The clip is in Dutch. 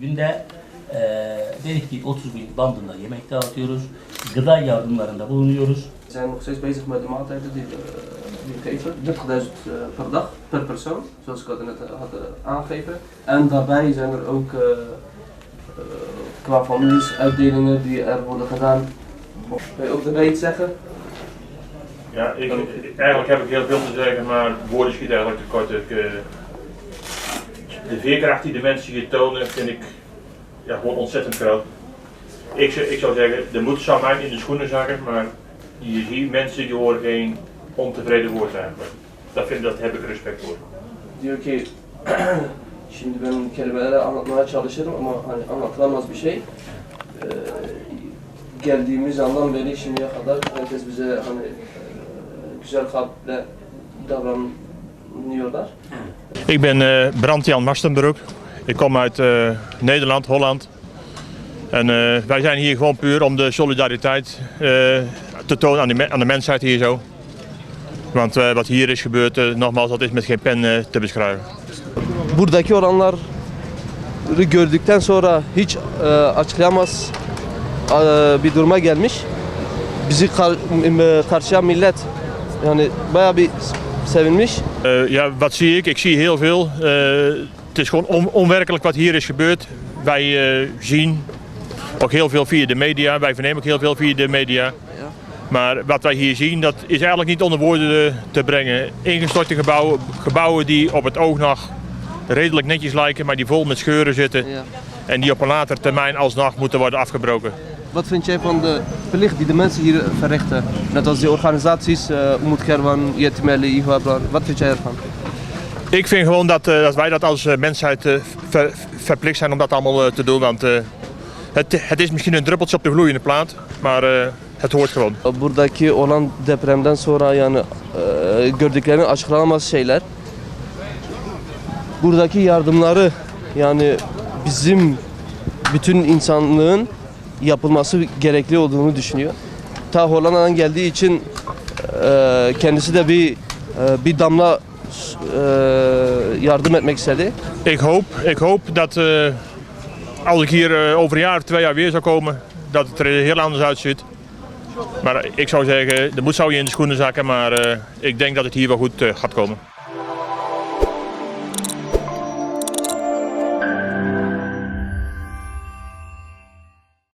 Günde dedik ki 30 bin bandında yemek dağıtıyoruz. Gıda yardımlarında bulunuyoruz. We zijn nog steeds bezig met de maaltijden die we geven. 30.000 per dag, per persoon, zoals ik net had aangegeven. En daarbij zijn er ook qua families uitdelingen die er worden gedaan. Kun je ook de rate zeggen? Ja, eigenlijk heb ik heel veel te zeggen, maar woorden schieten eigenlijk tekort. De veerkracht die de mensen hier tonen vind ik gewoon ontzettend groot. Ik zou zeggen, de moed zou mij in de schoenen zakken, maar je ziet mensen die horen geen ontevreden woord eigenlijk. Dat heb ik respect voor. Diyor ki, şimdi ben kelimeleri anlatmaya çalışırım ama hani anlatılamaz bir şey. Geldiğimiz andan beri şimdiye kadar herkes bize hani güzel kalple davranıyorlar. Ik ben Brand-Jan Mastenbroek. Ik kom uit Nederland, Holland. En wij zijn hier gewoon puur om de solidariteit te tonen aan de mensheid hier zo. Want wat hier is gebeurd, nogmaals, dat is met geen pen te beschrijven. Buradaki olanları gördükten sonra hiç açıklayamaz bir duruma gelmiş. Bizi karşılayan millet yani bayağı bir sevinmiş. Ja, wat zie ik? Ik zie heel veel. Het is gewoon onwerkelijk wat hier is gebeurd. Wij zien ook heel veel via de media. Wij vernemen ook heel veel via de media. Maar wat wij hier zien, dat is eigenlijk niet onder woorden te brengen. Ingestorte gebouwen die op het oog nog redelijk netjes lijken, maar die vol met scheuren zitten. Ja. En die op een later termijn alsnog moeten worden afgebroken. Wat vind jij van de plicht die de mensen hier verrichten? Net als die organisaties, Umut Kervan, Yetimeli, Ihwabran. Wat vind jij ervan? Ik vind gewoon dat wij dat als mensheid verplicht zijn om dat allemaal te doen. Want het is misschien een druppeltje op de gloeiende plaat, maar het hoort gewoon. Buradaki olan depremden sonra yani gördüklerini açıklanamaz şeyler. Buradaki yardımları yani bizim bütün insanlığın yapılması gerekli olduğunu düşünüyor. Ta Hollanda'dan geldiği için kendisi de bir damla yardım etmek istedi. Ik hoop dat als ik hier over een jaar of 2 jaar weer zou komen, dat het er heel anders uitziet. Maar ik zou zeggen, de moed zou je in de schoenen zakken, maar ik denk dat het hier wel goed gaat komen.